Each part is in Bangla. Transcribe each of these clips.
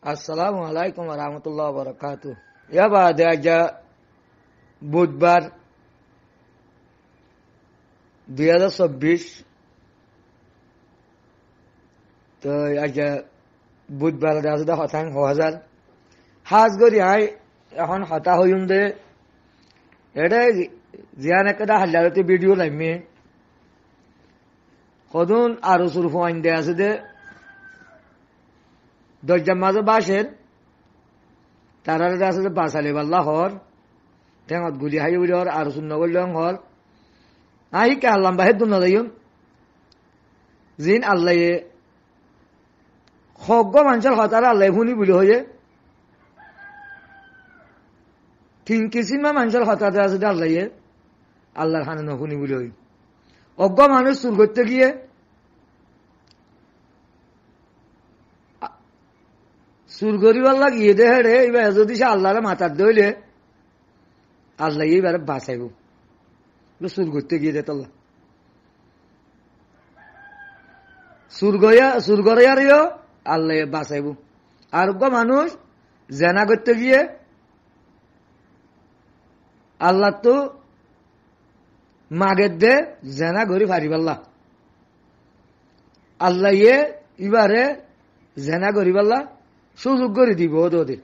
আসসালামু আলাইকুম ওয়া রাহমাতুল্লাহি ওয়া বারাকাতুহু। ইয়া বাদে আজা বুধবার 2024 তো আজা বুধবার রাজদা হতাং হাজার হাজ গরি আই এখন হতা হইম দে এটা জিয়ান একটা হাজারতে ভিডিও লাইমে কদুন আরো সুরফ আইন দে আছে দে দরজার মাঝে বাসের তারারে আছে যে বাসালে বাল্লা হর ঠেঙত গুলি হাই উড়ি হর আরো শূন্য করলং হর আহি কে আল্লাহ বাহের দুন যাইম জিন আল্লাহ খগ্গ মানুষের হতার আল্লাহ শুনি বলি হয়ে তিন কিসিমা মানুষের হতাতে আছে আল্লাহ আল্লাহর হানে নশুনি বলি হই অজ্ঞ মানুষ চুর করতে গিয়ে চুর করিবার গিয়ে দেহে রে এবার যদি সে আল্লাহরে মাথার দইলে আল্লাহ এইবারে বাঁচাইব চুর করতে গিয়ে দে তোল্লা চুর গড়িয়ারিও আল্লাহ বাঁচাইব আর মানুষ জেনা করতে গিয়ে আল্লাহ তো মাগের দে জেনা ঘড়ি ফারি পাল্লা আল্লাহ এবারে জেনা ঘড়ি পাল্লা সুযোগ করে দিব ওদের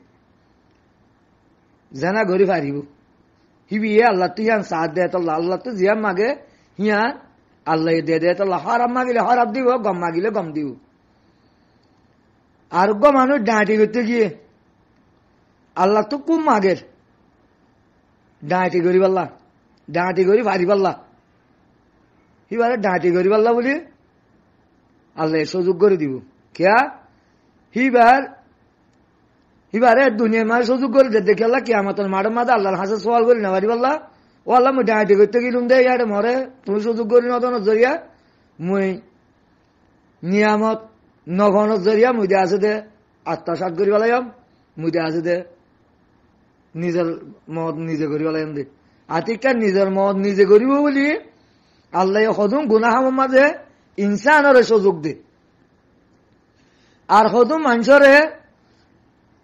জেনা ঘড়ি ফারিব হিবি আল্লাহ তো ইয়ান সাথ দে তো আল্লাহ তো জিয়া মাগে হিয়ান আল্লাহ দে দে তো হরাম মাগিলে হরাব দিব গম মাগিলে গম দিব আর মানুষ ডাঁটি করতে গিয়ে আল্লাহ তো কুম মাগের ডাঁটি করি পাল্লা ডাঁটি করি ফারি পাল্লা হিবারে ডাঁটি করি পাল্লা বলি আল্লাহ সুযোগ করে দিব কেয়া হিবারে দুনিয়ার মাঝে সুযোগ করে দেখে আল্লাহ কিয়ামতের মাঠের মাঝে আল্লাহর হাসে সওয়াল করি না পারি পাল্লা ও আল্লাহ মুই ডাঁটি করতে গেলুম দে ইয়ারে মরে তুমি সুযোগ করি নতন জরিয়া মুই নিয়ামত নগণত জরিয়া মুই দে আছে দে আত্মসাৎ করি পেলাইম মুই দে আছে দে নিজের মত নিজে করি পেলাইম দে আতিকা নিজের মত নিজে করিব বলি আল্লাহ সদুম গুনাহামের মাঝে ইনসানরে সুযোগ দে আর সদুম মানুষরে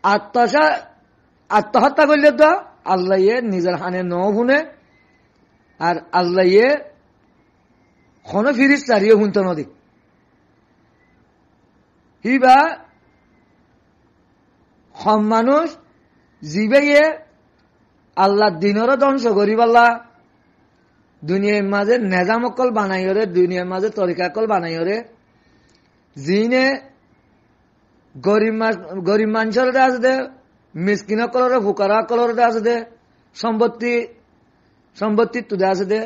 আত্মহত্যা করলে তো আল্লাহ নিজের হানে ন শুনে আর আল্লাহ কোনো ফিরিস চারিয়ে শুনত নদী হিবা সব মানুষ জিবে আল্লাহ দিনরও ধ্বংস করি পাল্লা দুনিয়ার মাঝে নেজামকল বানাইরে দুনিয়ার মাঝে তরিকাকল বানাইরে জিনে গরিব মানুষের আছে দে মিসকিন কলরে ফুকারা কলরে আছে দে সম্পত্তি তুদে আছে দে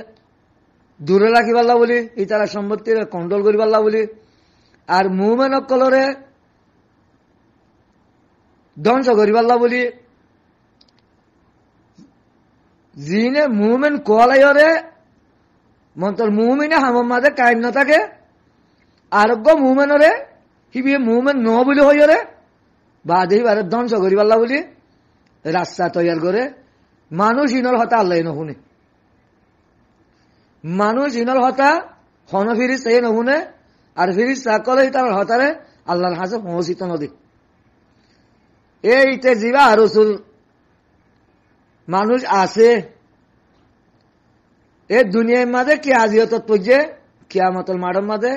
দূরে রাখি পাল্লা বলি এই তারা সম্পত্তির কন্ট্রোল করি পাল্লা বলি আর মুভমেন্ট কলরে ধ্বংস করি পাল্লা বলি জিনে মুভমেন্ট কোয়ালাইরে মন্তর মুভমেন্টে হামর মাঝে কায়েম না থাকে আরোগ্য মুভমেন্টরে হিবিয়ে মুভমেন্ট ন বলি হইরে বাদে বারে ধ্বংস করি পাল্লা বলি রাস্তা তৈয়ার করে মানুষ ইনর হতা আল্লাহ নশুনে মানুষ ইনর হতা হন ফিরিস এই নশুনে আর ফিরিস চাকলে তার হতারে আল্লাহর হাসে পৌঁছিত নদী এইতে জিবা আর মানুষ আছে এ দুনিয়ার মাঝে কি আজিয়ত পড়ছে কিয়ামতের মাঠের মাঝে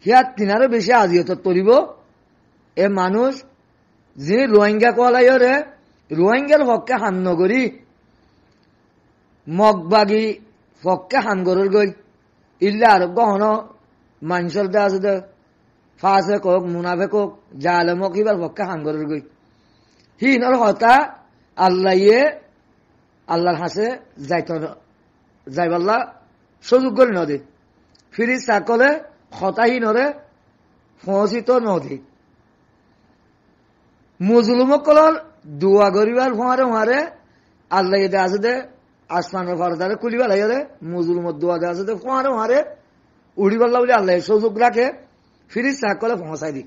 হিয়া তিনারও বেশি আজিয়ত পড়িব এ মানুষ যিনি রোহিঙ্গা কোয়ালাইরে রোহিঙ্গার পক্ষে হান নগরী মগবাগি পক্ষে হান গরুর গই ইল্লা আর গহন মানুষের দে আছে দে ফাঁসে কক মুনাফে কক জালেমক ইবার পক্ষে হান গরুর গই হিনর হতা আল্লাহর হাসে যাইবাল্লা সুযোগ করে নদী ফিরি চাকলে হতাহীনরে পৌঁছিত নদী মুজলুমকলর দোয়া করিবার ফাঁড়ে আল্লাহ দে আছে দে আসমানের ফরদারে কুলিবা লাগে মুজলুমত দোয়া দে আছে দে ফাঁড়ে উড়িবাল্লা বলে আল্লাহ সুযোগ রাখে ফিরি চাকলে পৌঁছাই দি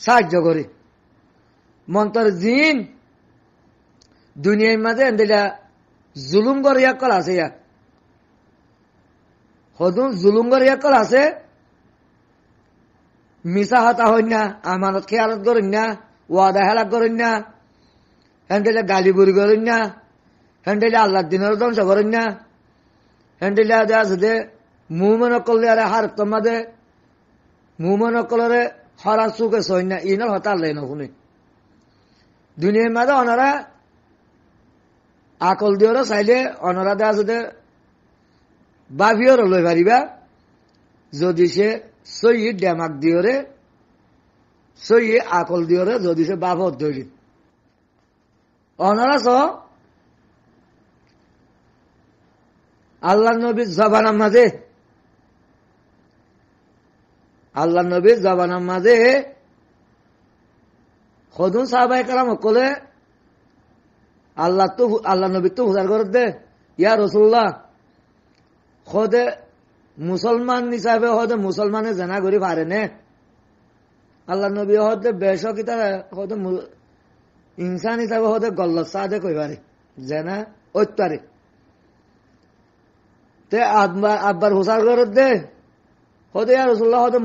সাহায্য করে মন্তর জিন দুনিয়ার মাঝে এদিলা জুলুম করিয়া কল আছে ইয়া সদুন জুলুম করিয়া কল আছে মিছা হতা হইন না আমানত খেয়ালত করেন না ওয়াদা হেলাক করেন না, হ্যান্ডেলে গালি বুড়ি করেন না, হ্যান্ডেলে আল্লাহর দিনের ধ্বংস করেন না, হ্যান্ডেলে আছে যে মুমন করলে আরে হার তোমাদের মুমন করলে হরার চুকে সই না ইনার হতা আল্লাহ শুনে দুনিয়ার মাঝে ওনারা আকল দিওরও চাইলে ওনারা দেওয়া আছে বাভিওর লই পারিবা যদি সে সই ডেমাক দিওরে সই আকল দিওরে যদি সে বাবদ ধরি ওনারা সহ আল্লাহ নবীর জবানার মাঝে আল্লাহ নবীর জবানার মাঝে সদুন সাহাবায়ে কেরাম সকলে আল্লাহ নবী তো হুজার করে দে ইয়া রাসূলুল্লাহ খোদে মুসলমান হিসাবে হতে মুসলমানে জানা করি পারে নে আল্লাহ নবী হতে বেশক তারা হতে ইনসান হিসাবে হতে গল্লত সাদে কই পারে জানা ওইতারে তে আব্বার হুসার করে দে হতে ইয়া রাসূলুল্লাহ হতে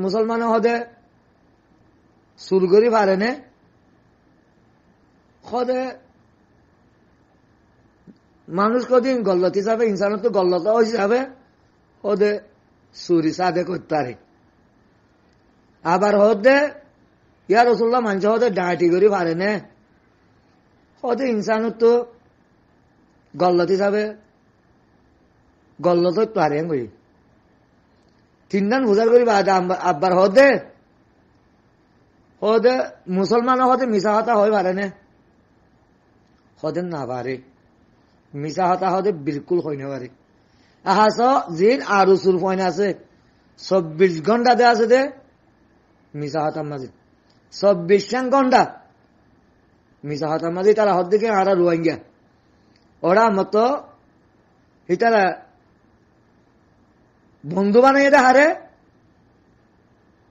মুসলমানে হতে সুর করি পারে নে হতে মানুষ কদিন গল্লত হিসাবে ইনসান তো গল্লত হিসাবে ওদের সুরি সাদে করতে পারে আবার হতে ইয়া রাসূলুল্লাহ মানুষ হতে ডাঁটি করি পারে না হতে ইনসান তো গল্লত হিসাবে গল্লত পারে করি তিনদান বুঝার করি আব্বার হতে হতে মুসলমান হতে মিশা হতা হয়ে পারে না হতে না পারে মিশা হতা হতে বিলকুল হয় না পারে আহাস জিন আর রসুল ফয়ন আছে 24 ঘন্টা দে আছে দে মিশা হতার মাঝে 24 ঘন্টা মিশা হতার মাঝে তারা হদ দিকে আরা রোহিঙ্গা ওরা মতো হিতারা বন্ধু বানাই দে হারে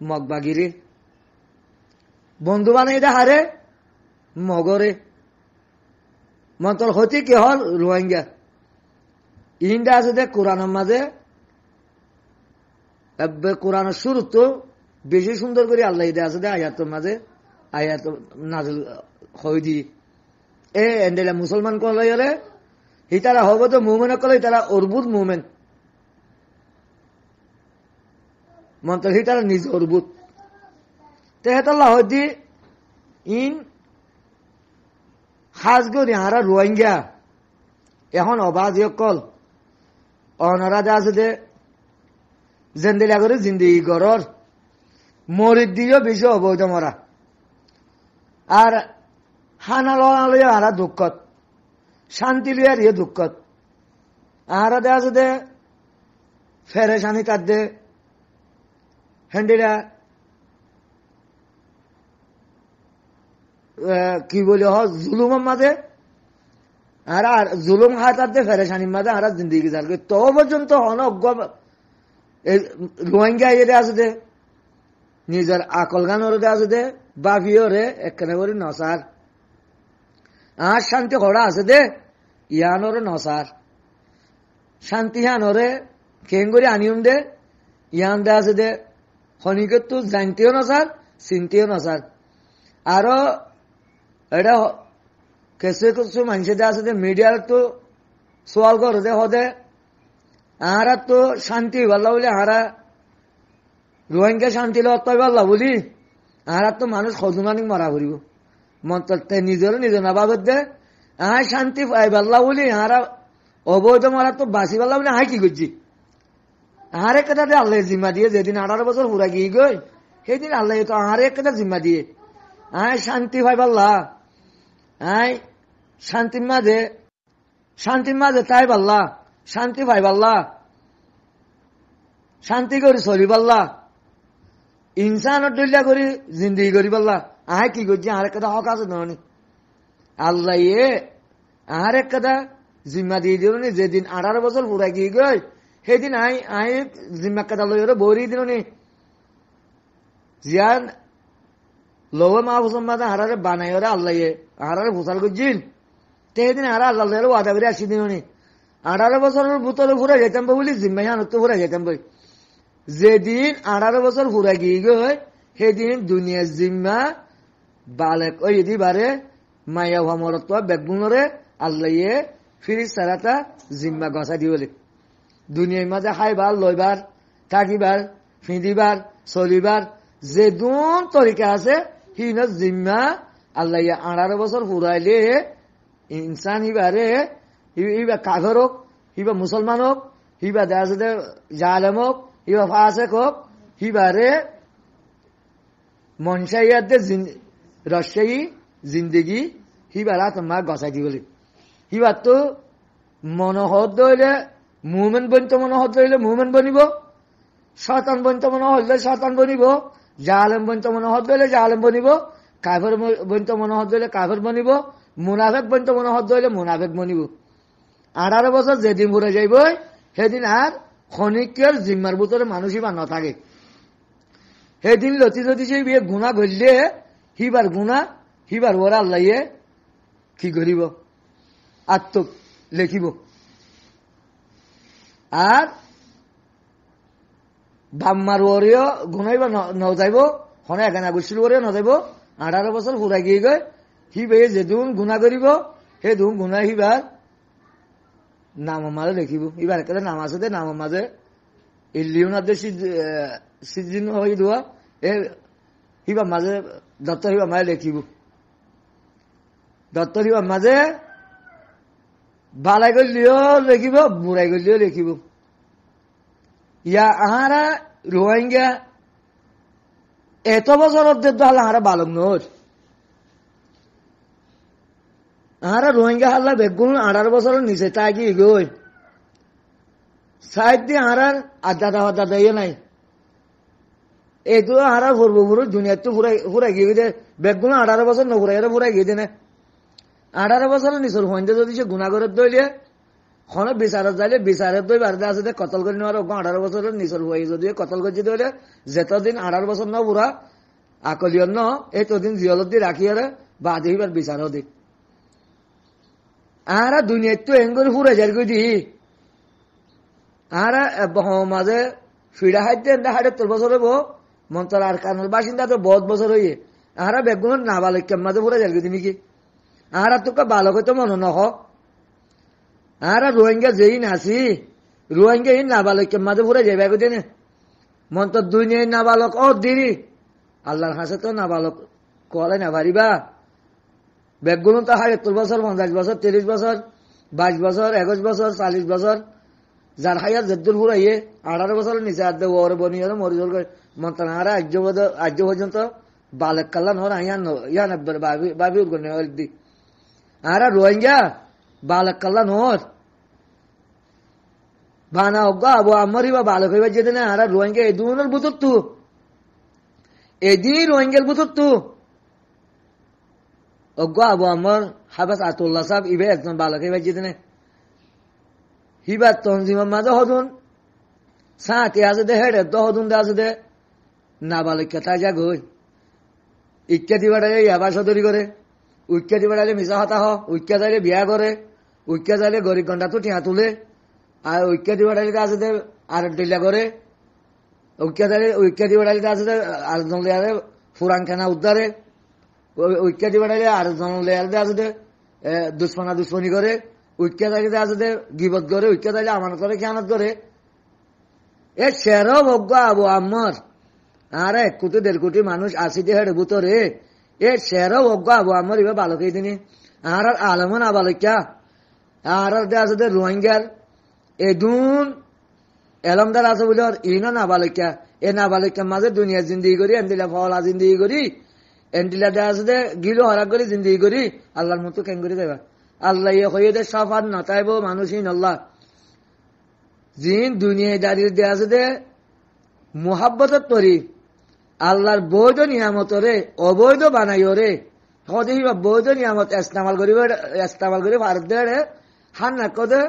মগবাগিরে বন্ধু বানাই দে হারে মগরে মন্তর হতে কি হল রোহিঙ্গা ইন্ডা আছে দে কোরআনের মাঝে কোরআনের শুরু তো বেশি সুন্দর করে আল্লাহ দে আছে দে আয়াতের মাঝে আয়াত নাজিল হই দি এন্ডেলা মুসলমান কলে গেলে হিতারা হব তো মুমেন কলে তারা অর্বুদ মুমেন মন্তর হিতারা নিজ অর্বুদ তে হেতাল্লাহ হদি ইন হাজ গরি হারা রোহিঙ্গা এখন অবাজ কল অনারা আছে দে জেন্দেলা করে জিন্দিগি গরর মরিদ দিও বেশি অবৈধ মরা আর হানা লইয়া আরা দুঃখত শান্তি লিয়ার ইয়ে দুঃখত আহারা দে আছে দে ফেরেশানি কাট দে হ্যান্ডিরা কি বলি হ জুলুমের মাঝে আর জুলুম হাতাতে ফেরেশানির মাঝে আর জিন্দিগি যার তো পর্যন্ত অনজ্ঞ রোহিঙ্গা ইয়ে আছে দে নিজের আকল গান ওরে আছে দে বাফিওরে একখানে করে নসার আর শান্তি করা আছে দে ইয়ানোরে নসার শান্তি হানোরে কেন করে আনিয়ম দে ইয়ান দে আছে দে খনিকে তো জানতেও নসার চিনতেও নসার আরো এটা কিছু কিছু মানুষের আছে যে মিডিয়ার তো সোয়াল করে দে হদে আহারা তো শান্তি ভাল্লা বলি আহারা রোহিঙ্গা শান্তি লত্তাই পারলা বলি আর তো মানুষ সজুমানিক মারা করিব মন্ত্রতে নিজের নিজের না বাবদ দে আয় শান্তি পাই পারলা বলি আর অবৈধ মারা তো বাঁচি পারলা বলি আয় কি করছি আর এক কথা আল্লাহ জিম্মা দিয়ে যেদিন 18 বছর পুরা গিয়ে গই সেদিন আল্লাহ তো আর এক কথা জিম্মা দিয়ে আয় শান্তি পাই পারলা আয় শান্তির মাঝে তাই পারলা শান্তি পাই পারলা শান্তি করি চলি পারলা ইনসানত দলিয়া করি জিন্দগি করি পারলা আয় কি করছি আর এক কথা হক আছে ননি আল্লাহ আর এক কথা জিম্মা দিয়ে দিল নি যেদিন 18 বছর পুরা গিয়ে গই সেদিন আয় জিম্মা কথা লই বরি দিল নি জিয়ান লব মাহফুজের মাঝে হারারে বানাই ওরা আল্লাহ হারারে ভুসাল করছিল সেদিন হারা আল্লাহ ওয়াদা করে আসি দিল নি 18 বছরের ভূতরে ঘুরে যেতাম বলি জিম্মা হানত ঘুরে যেতাম বই যেদিন 18 বছর ঘুরা গিয়ে গই সেদিন দুনিয়ার জিম্মা বালেক ওই দিবারে মায়া ভমরত বেগুনরে আল্লাহ ফিরিস সারাতা জিম্মা গসা দিবলে দুনিয়ার মাঝে খাইবার লইবার থাকিবার ফিঁদিবার চলিবার যে দুন তরিকা আছে হিন জিম্মা আল্লাহ 18 বছর ফুরাইলে ইনসান হিবারে হিবা কাফের হোক হিবা মুসলমান হোক হিবা দেশে জালেম হোক হিবা ফাসেক হোক হিবারে মনসাইয়াতে রসাই জিন্দগি হিবারা তোমার গসাই দিবলে হিবার তো মনোহর দইলে মুমেন বন্ত মনোহর দইলে মুমেন বনিব শয়তান বন্ত মনোহর দইলে শয়তান বনিব জালেম বন্ত মনোহর দইলে জালেম বনিব কাফের বন্ত মনোহর দইলে কাফের বনিব মুনাফেক বন্ত মনোহর দইলে মুনাফেক বনিব 18 বছর যেদিন ঘুরে যাইব সেদিন আর ক্ষণিকের জিম্মার ভিতরে মানুষই বা নথাকে সেদিন লতি যদি সেই বিয়ে গুণা ঘটলে হিবার গুণা হিবার ওরা আল্লাহ কি করিব আত্ম লেখিব আর বাম্মার ওরেও গুণাইব নযাইব হনে এখানে গুছিল ওরে নযাইব 18 বছর ফুরাই গিয়ে গৈ হিবে যেদিন গুণা করিব সেইদিন গুণা হিবার নামৰ মাঝে লেখিব এবার একেবারে নাম আছে দে নামৰ মাঝে ইলিওনাতে সিজিন হয়ে দেওয়া এ হিবার মাঝে দত্ত হিবার মাঝে লেখিব দত্ত হিবার মাঝে বালাই করলেও লেখিব বুড়াই করলেও লেখিব ইয়া আহারা রোহিঙ্গা এত বছর হল আহারা বালক নোর আহারা রোহিঙ্গা হাল্লা বেগুন 18 বছরের নিচে তাই কি গই সাইড দিয়ে আহারার আড্ডা ইয়ে নাই এইটো আহারা পূর্বপুরুষ দুনিয়াতে ফুরাই গিয়ে দে বেগুন 18 বছর নফুরাই ফুরাই গিয়ে দেনে 18 বছরের নিচের হইতে যদি সে গুণাগরের দইলে খনে বিচারত যাইলে বিচারের দই বাড়িতে আছে কতল করে নেওয়ার 18 বছরের নিচের হয়ে যদি কতল করছি দইলে যেতদিন 18 বছর ন পুরা আকলিয়ন ন এই তদিন জিয়লত দিয়ে রাখিয়ারে বা দিবার বিচারও দি আহারা দুনিয়াতে এঙ্গল ফুরে যার কই দি আহারা মাঝে ফিরা হাইতে 70 বছর হবো মন্তর আর কানল বাসিন্দা তো বহুত বছর হইয়ে আহারা বেগুন নাবালিক মাঝে ফুরে যার কই দিমি কি আহারা তোকে বালক হইতে মনে নহ আহারা রোহিঙ্গা যেই নাসি রোহিঙ্গা এই নাবালিক মাঝে ফুরে যাবে কই দেনে মন্তর দুনিয়ায় নাবালক ও দিরি আল্লাহর হাসে তো নাবালক কলে না পারিবা বেগুন তো 70 বছর 50 বছর 30 বছর 22 বছর 21 বছর 40 বছর যার হায়াত জেদ্দুর ফুরাইয়ে 18 বছরের নিচে আদে ওর বনিয়ে মরিজল করে মন্ত্রণারা আজ পর্যন্ত বালক কাল্লা নর ইয়ান বাবি উর্গনে দি আরা রোহিঙ্গা বালক কাল্লা নর বানা অজ্ঞা আবু আমারই বা বালক হইবা যেতে না আরা রোহিঙ্গা এই দুনের বুতর তু এদি রোহিঙ্গার বুতর তু অজ্ঞা আবু আমার হাবাস আতুল্লাহ সাহেব ইবে একজন বালক হইবা যেতে না হিবার তঞ্জিমার মাঝে হদুন সাঁতে আছে দে হেডে তো হদুন দে আছে দে নাবালিকা তাই যা গই ইচ্ছা দিবাড়ালে ইয়াবা সদরি করে উইক্কা দিবাড়ালে মিশা হতা হ উইক্কা যাইলে বিয়া করে উইক্কা যাইলে গরিব গন্ডা তো টিয়া তুলে আর উইক্কা দিবাড়ালিতে আছে দে আর ডিল্লা করে উইক্কা দিবাড়ালিতে আছে দে আর জন লেয়ারে ফুরান খানা উদ্ধারে উইক্কা দিবাড়ালে আর জন লেয়ারে আছে দে দুশ্মনী করে উইক্কা যাইলে আছে দে গিবত করে উইক্কা যাইলে আমার করে খেয়ানত করে এ সেরও ভোগ্য আবু আমার আর 1 কোটি 1.5 কোটি মানুষ আসি দিয়ে হেঁটে বুতরে এ সেরও ভোগ্য আবু আমার এবার বালক এই দিনে আর আলমন আবালিকা আর আছে দে রোহিঙ্গার এদুন এলমদার আছে বলে ইনো নাবালিকা এ নাবালিকার মাঝে দুনিয়া জিন্দিগি করি এন্দিলা ফলা জিন্দিগি করি এন্দিলা দে আছে দে গিলো হরাক করে জিন্দিগি করি আল্লাহর মতো কেন করে দেবা আল্লাহ হয়ে দে সফার নতাইব মানুষই আল্লাহ জিন দুনিয়ায় দাঁড়িয়ে দেয়া আছে দে মোহাব্বতের তরি আল্লাহর বৈধ নিয়ামতরে অবৈধ বানাই রে সদে বৈধ নিয়ামত ইস্তেমাল করি ভারত দে হান না কদে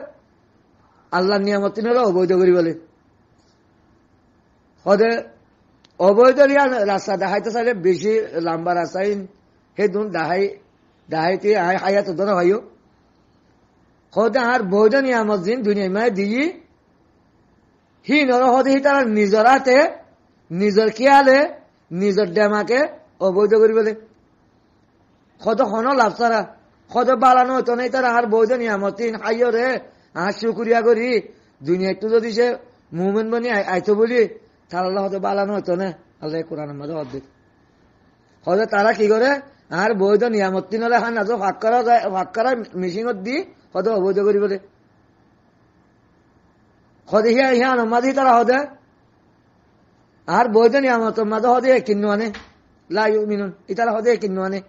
আল্লাহর নিয়ামত নিলে অবৈধ করি বলে সদে অবৈধ রাস্তা দেখাইতে চাইলে বেশি লম্বা রাস্তায় সেই দুন দেখাইতে হায়াত ধরে হইও সদে আর বৈধ নিয়ামত দিন দুনিয়ায় মায় দিয়ে হি নর হদে তারা নিজর হাতে নিজর খেয়ালে নিজর ডেমাকে অবৈধ করি বলে কত হন লাভ সারা কত বালানো হতো না তারা আর বৈধ নিয়ামতিন হাইয় রে আর শুকুরিয়া করি দুনিয়া একটু যদি সে মুভমেন্ট বনি আইতো বলি তার আল্লাহ হয়তো বালানো হতো না আল্লাহ কোরআনের মধ্যে অর্ধেক হয়তো তারা কি করে আর বৈধ নিয়ামতি নলে হান না ভাগ করা মেশিনত দি হয়তো অবৈধ করি বলে হদে হিয়া হিয়া নমাদি তারা হদে আর বৈধ নিয়ামত মাঝে হদে কিন্ন আনে লাই মিনুন ইতারা হদে কিন্ন আনে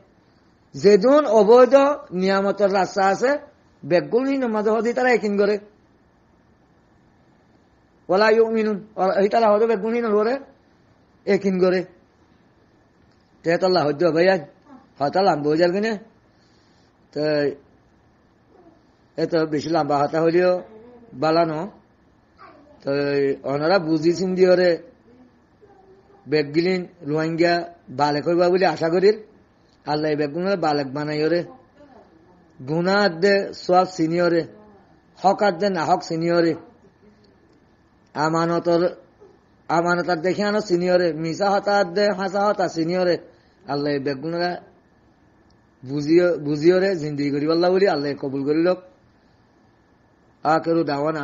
যেদুন অবৈধ নিয়ামতের রাস্তা আছে বেগুল নি নমাজ হদে তারা একিন করে ওলা মিনুন ইতারা হদে বেগুল নি নরে একিন করে তেতাল্লাহ হদ্দ ভাইয়া হতালাম বোঝার কিনে তো এত বেশি লম্বা হতা হইলেও বালানো তো ওনারা বুঝিছেন দিয়ে বেগগিলিন রোহিঙ্গা বালেক হইবা বলে আশা করি আল্লাহ বেগুন বালেক বানাই ওরে গুনা দে সব সিনিয়রে হক দে না হক সিনিয়রে আমানতার দেখে আনো সিনিয়রে মিশা হতা দে হাসা হতা সিনিয়রে আল্লাহ বেগুনরা বুঝিও রে জিন্দি করি বললা বলি আল্লাহ কবুল করিল আকেরু দাওয়ান